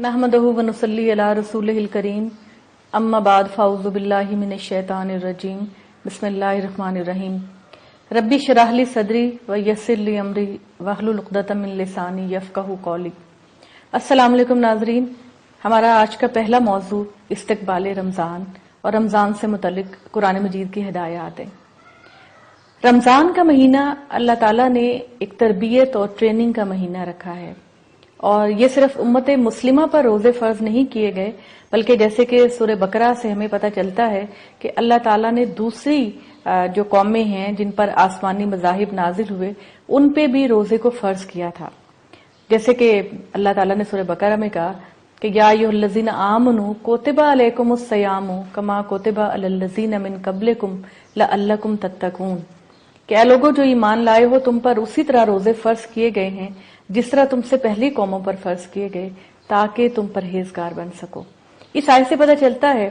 नहमदहु व नुसल्ली अला रसूलिहिल करीम अम्मा बाद फ़ाऊज़ु बिल्लाहि मिनश शैतानिर रजीम बिस्मिल्लाहिर रहमानिर रहीम रब्बी शरह ली सदरी व यस्सिर ली अमरी वहलुल उक़दतम मिन लिसानी यफ़क़हू क़ौली। अस्सलाम वालेकुम नाज़रीन, हमारा आज का पहला मौजू इस्तक़बाल रमज़ान और रमज़ान से मुतल्लिक़ कुरान मजीद की हिदायत है। रमज़ान का महीना अल्लाह ताला ने एक तरबियत और ट्रेनिंग का महीना रखा है और ये सिर्फ उम्मत मुस्लिमा पर रोजे फर्ज नहीं किए गए, बल्कि जैसे कि सूरह बकरा से हमें पता चलता है कि अल्लाह ताला ने दूसरी जो कौमें हैं जिन पर आसमानी मज़ाहिब नाजिल हुए उन पे भी रोजे को फर्ज किया था। जैसे कि अल्लाह ताला ने सूरह बकरा में कहा कि या अय्युहल्लज़ीना आमनू कुतिबा अलैकुमुस सियामु कमा कुतिबा अलल लज़ीना मिन क़ब्लिकुम लअल्लकुम तत्तकून, क्या लोगों जो ईमान लाए हो तुम पर उसी तरह रोजे फर्ज किए गए हैं जिस तरह तुमसे पहली कौमों पर फर्ज किए गए ताकि तुम परहेजगार बन सको। इस आयत से पता चलता है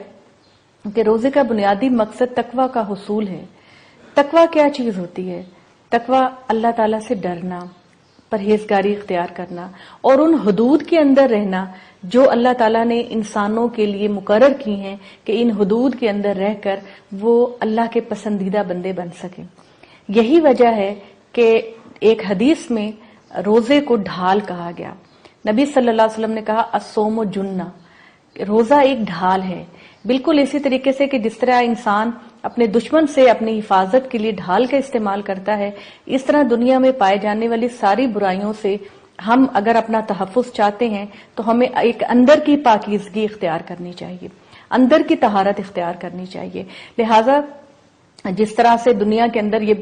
कि रोजे का बुनियादी मकसद तकवा का हुसूल है। तकवा क्या चीज होती है? तकवा अल्लाह ताला से डरना, परहेजगारी इख्तियार करना और उन हुदूद के अंदर रहना जो अल्लाह ताला ने इंसानों के लिए मुकर्रर की हैं कि इन हुदूद के अंदर रहकर वो अल्लाह के पसंदीदा बंदे बन सके। यही वजह है कि एक हदीस में रोजे को ढाल कहा गया। नबी सल्लल्लाहु अलैहि वसल्लम ने कहा अस्सौमु जुन्ना, रोजा एक ढाल है। बिल्कुल इसी तरीके से कि जिस तरह इंसान अपने दुश्मन से अपनी हिफाजत के लिए ढाल का इस्तेमाल करता है, इस तरह दुनिया में पाए जाने वाली सारी बुराइयों से हम अगर अपना तहफ़्फ़ुज़ चाहते हैं तो हमें एक अंदर की पाकीज़गी इख्तियार करनी चाहिए, अंदर की तहारत इख्तियार करनी चाहिए। लिहाजा जिस तरह से दुनिया के अंदर ये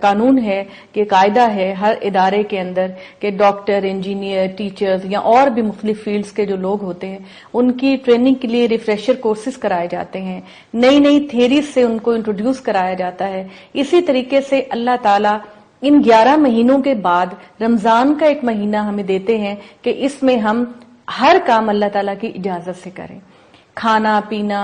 कानून है कि कायदा है हर इदारे के अंदर कि डॉक्टर, इंजीनियर, टीचर्स या और भी मुख्तलिफ फील्ड्स के जो लोग होते हैं उनकी ट्रेनिंग के लिए रिफ्रेशर कोर्सेज कराए जाते हैं, नई नई थेरीज से उनको इंट्रोड्यूस कराया जाता है। इसी तरीके से अल्लाह ताला इन 11 महीनों के बाद रमजान का एक महीना हमें देते हैं कि इसमें हम हर काम अल्लाह ताला की इजाजत से करें। खाना पीना,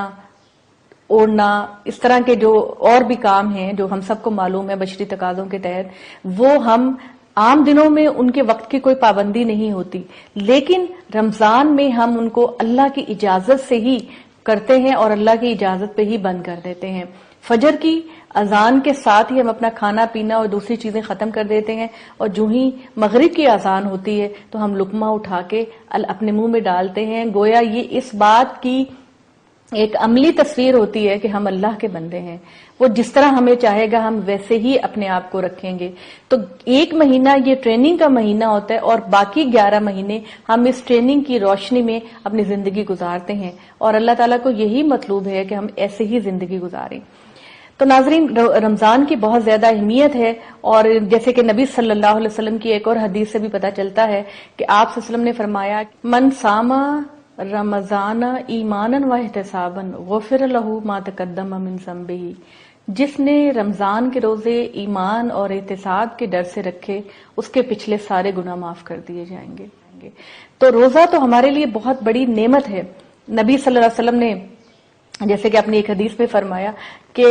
ओढ़ना, इस तरह के जो और भी काम हैं जो हम सबको मालूम है बशरी तकाज़ों के तहत, वो हम आम दिनों में उनके वक्त की कोई पाबंदी नहीं होती, लेकिन रमजान में हम उनको अल्लाह की इजाजत से ही करते हैं और अल्लाह की इजाजत पे ही बंद कर देते हैं। फजर की अजान के साथ ही हम अपना खाना पीना और दूसरी चीजें खत्म कर देते हैं और जो ही मगरिब की अजान होती है तो हम लुकमा उठा के अपने मुंह में डालते हैं। गोया ये इस बात की एक अमली तस्वीर होती है कि हम अल्लाह के बंदे हैं, वो जिस तरह हमें चाहेगा हम वैसे ही अपने आप को रखेंगे। तो एक महीना ये ट्रेनिंग का महीना होता है और बाकी 11 महीने हम इस ट्रेनिंग की रोशनी में अपनी जिंदगी गुजारते हैं और अल्लाह ताला को यही मतलूब है कि हम ऐसे ही जिंदगी गुजारें। तो नाजरीन, रमजान की बहुत ज्यादा अहमियत है और जैसे कि नबी सल्लल्लाहु अलैहि वसल्लम की एक और हदीस से भी पता चलता है कि आप सल्लल्लाहु अलैहि वसल्लम ने फरमाया मन सामा रमजान ईमानन व एहतिसाबन गुफिर लहू मा तकद्दम मिन ज़ंबिही, जिसने रमजान के रोजे ईमान और एहतिसाब के डर से रखे उसके पिछले सारे गुनाह माफ कर दिए जाएंगे। तो रोजा तो हमारे लिए बहुत बड़ी नेमत है। नबी सल्लल्लाहु अलैहि वसल्लम ने जैसे कि अपनी एक हदीस में फरमाया कि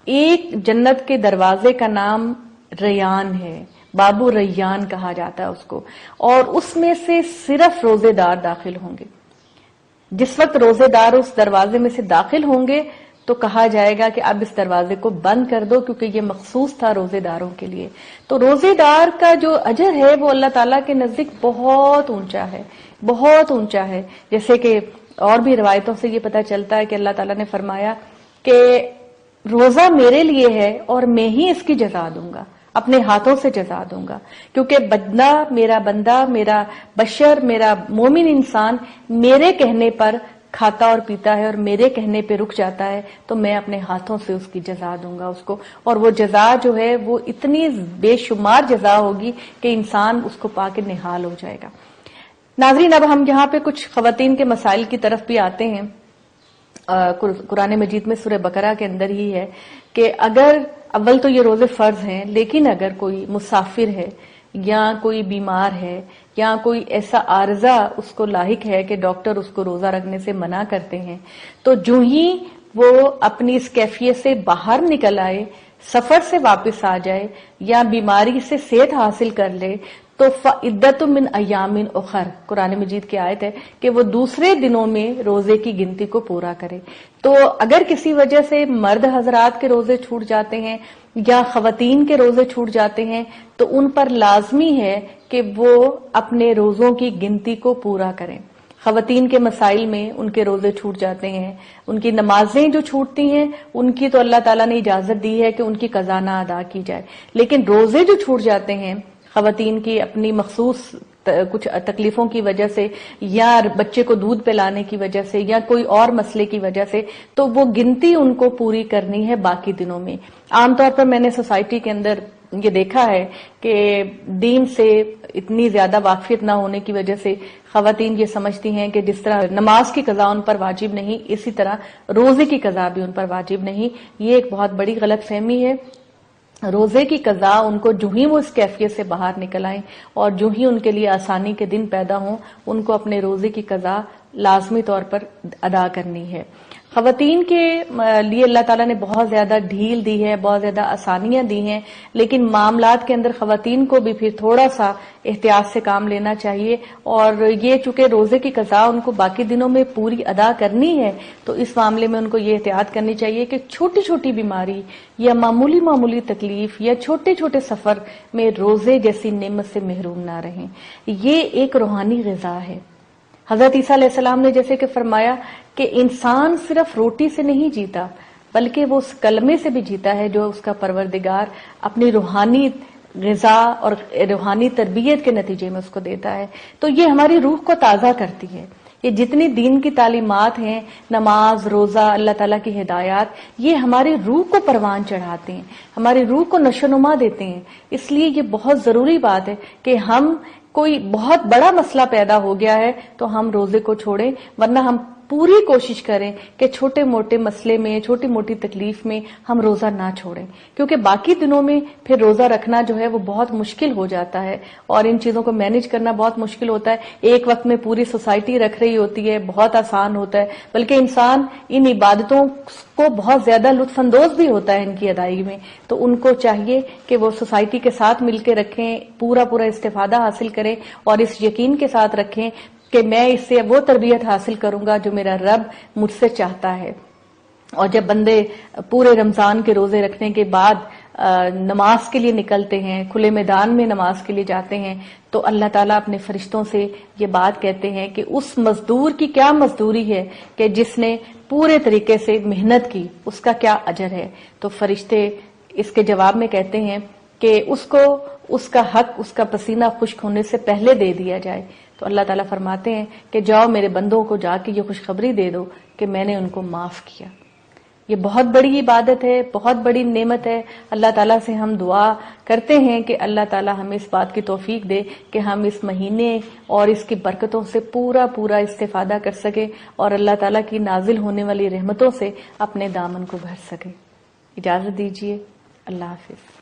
एक जन्नत के दरवाजे का नाम रैयान है, बाबू रैयान कहा जाता है उसको, और उसमें से सिर्फ रोजेदार दाखिल होंगे। जिस वक्त रोजेदार उस दरवाजे में से दाखिल होंगे तो कहा जाएगा कि अब इस दरवाजे को बंद कर दो क्योंकि ये मखसूस था रोजेदारों के लिए। तो रोजेदार का जो अजर है वो अल्लाह ताला के नजदीक बहुत ऊंचा है, बहुत ऊंचा है। जैसे कि और भी रिवायतों से ये पता चलता है कि अल्लाह ताला ने फरमाया कि रोजा मेरे लिए है और मैं ही इसकी जजा दूंगा, अपने हाथों से जजा दूंगा, क्योंकि बंदा, मेरा बशर, मेरा मोमिन इंसान मेरे कहने पर खाता और पीता है और मेरे कहने पे रुक जाता है, तो मैं अपने हाथों से उसकी जजा दूंगा उसको, और वो जजा जो है वो इतनी बेशुमार जजा होगी कि इंसान उसको पाके निहाल हो जाएगा। नाजरीन, अब हम यहाँ पे कुछ खवातीन के मसाइल की तरफ भी आते हैं। कुरान मजीद में सूरह बकरा के अंदर ही है कि अगर अव्वल तो ये रोजे फर्ज हैं, लेकिन अगर कोई मुसाफिर है या कोई बीमार है या कोई ऐसा आर्जा उसको लाहिक है कि डॉक्टर उसको रोजा रखने से मना करते हैं, तो जो ही वो अपनी इस कैफियत से बाहर निकल आए, सफर से वापस आ जाए या बीमारी से सेहत हासिल कर ले, تو فعدۃ من ایام اخر قرآن مجید کی آیت ہے کہ وہ دوسرے دنوں میں روزے کی گنتی کو پورا کرے. تو اگر کسی وجہ سے مرد حضرات کے روزے چھوٹ جاتے ہیں یا خواتین کے روزے چھوٹ جاتے ہیں تو ان پر لازمی ہے کہ وہ اپنے روزوں کی گنتی کو پورا کریں. خواتین کے مسائل میں ان کے روزے چھوٹ جاتے ہیں، ان کی نمازیں جو چھوٹتی ہیں ان کی تو اللہ تعالیٰ نے اجازت دی ہے کہ ان کی قضا نہ ادا کی جائے، لیکن روزے جو چھوٹ جاتے ہیں خواتین کی اپنی مخصوص کچھ تکلیفوں کی وجہ سے یا بچے کو دودھ پلانے کی وجہ سے یا کوئی اور مسئلے کی وجہ سے، تو وہ گنتی ان کو پوری کرنی ہے باقی دنوں میں. عام طور پر میں نے سوسائٹی کے اندر یہ دیکھا ہے کہ دین سے اتنی زیادہ واقفیت نہ ہونے کی وجہ سے خواتین یہ سمجھتی ہیں کہ جس طرح نماز کی قضا ان پر واجب نہیں، اسی طرح روزے کی قضا بھی ان پر واجب نہیں. یہ ایک بہت بڑی غلط فہمی ہے. روزے کی قضا ان کو جو ہی وہ اس کیفیت سے باہر نکل آئیں اور جو ہی ان کے لیے آسانی کے دن پیدا ہوں، ان کو اپنے روزے کی قضا لازمی طور پر ادا کرنی ہے. خواتین کے لیے اللہ تعالیٰ نے بہت زیادہ ڈھیل دی ہے، بہت زیادہ آسانیاں دی ہیں، لیکن معاملات کے اندر خواتین کو بھی پھر تھوڑا سا احتیاط سے کام لینا چاہیے. اور یہ چونکہ روزے کی قضا ان کو باقی دنوں میں پوری ادا کرنی ہے تو اس معاملے میں ان کو یہ احتیاط کرنی چاہیے کہ چھوٹی چھوٹی بیماری یا معمولی تکلیف یا چھوٹے چھوٹے سفر میں روزے جیسی نعمت سے محروم نہ رہیں. یہ ایک روحانی غذا ہے. حضرت عیسیٰ علیہ السلام نے جیسے کہ فرمایا کہ انسان صرف روٹی سے نہیں جیتا بلکہ وہ اس کلمے سے بھی جیتا ہے جو اس کا پروردگار اپنی روحانی غذا اور روحانی تربیت کے نتیجے میں اس کو دیتا ہے. تو یہ ہماری روح کو تازہ کرتی ہے. یہ جتنی دین کی تعلیمات ہیں، نماز، روزہ، اللہ تعالیٰ کی ہدایات، یہ ہماری روح کو پروان چڑھاتے ہیں، ہماری روح کو نشو و نما دیتے ہیں. اس لیے یہ بہت ضروری بات ہے کہ ہم کوئی بہت بڑا مسئلہ پیدا ہو گیا ہے تو ہم روزے کو چھوڑیں، ورنہ ہم پوری کوشش کریں کہ چھوٹے موٹے مسئلے میں، چھوٹی موٹی تکلیف میں ہم روزہ نہ چھوڑیں، کیونکہ باقی دنوں میں پھر روزہ رکھنا جو ہے وہ بہت مشکل ہو جاتا ہے اور ان چیزوں کو مینج کرنا بہت مشکل ہوتا ہے. ایک وقت میں پوری سوسائٹی رکھ رہی ہوتی ہے، بہت آسان ہوتا ہے، بلکہ انسان ان عبادتوں کو بہت زیادہ لطف اندوز بھی ہوتا ہے ان کی ادائیگی میں. تو ان کو چاہیے کہ وہ سوسائٹی کے ساتھ مل کے رکھیں، پورا استفادہ حاصل کریں اور اس یقین کے ساتھ رکھیں کہ میں اس سے وہ تربیت حاصل کروں گا جو میرا رب مجھ سے چاہتا ہے. اور جب بندے پورے رمضان کے روزے رکھنے کے بعد نماز کے لیے نکلتے ہیں، کھلے میدان میں نماز کے لیے جاتے ہیں، تو اللہ تعالیٰ اپنے فرشتوں سے یہ بات کہتے ہیں کہ اس مزدور کی کیا مزدوری ہے کہ جس نے پورے طریقے سے محنت کی، اس کا کیا اجر ہے. تو فرشتے اس کے جواب میں کہتے ہیں کہ اس کو اس کا حق، اس کا پسینہ خشک ہونے سے پہلے دے دیا جائے. تو اللہ تعالیٰ فرماتے ہیں کہ جاؤ میرے بندوں کو جا کے یہ خوشخبری دے دو کہ میں نے ان کو معاف کیا. یہ بہت بڑی عبادت ہے، بہت بڑی نعمت ہے. اللہ تعالیٰ سے ہم دعا کرتے ہیں کہ اللہ تعالیٰ ہمیں اس بات کی توفیق دے کہ ہم اس مہینے اور اس کی برکتوں سے پورا استفادہ کر سکیں اور اللہ تعالیٰ کی نازل ہونے والی رحمتوں سے اپنے دامن کو بھر سکیں. اجازت دیجیے. اللہ حافظ.